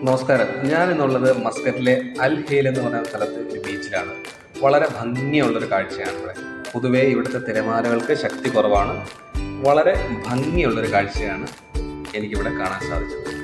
നമസ്കാരം. ഞാനിന്നുള്ളത് മസ്കറ്റിലെ അൽ ഹെയിൽ എന്ന് പറഞ്ഞ സ്ഥലത്ത് ഒരു ബീച്ചിലാണ്. വളരെ ഭംഗിയുള്ളൊരു കാഴ്ചയാണ് ഇവിടെ. പൊതുവേ ഇവിടുത്തെ തിരമാലകൾക്ക് ശക്തി കുറവാണ്. വളരെ ഭംഗിയുള്ളൊരു കാഴ്ചയാണ് എനിക്കിവിടെ കാണാൻ സാധിച്ചത്.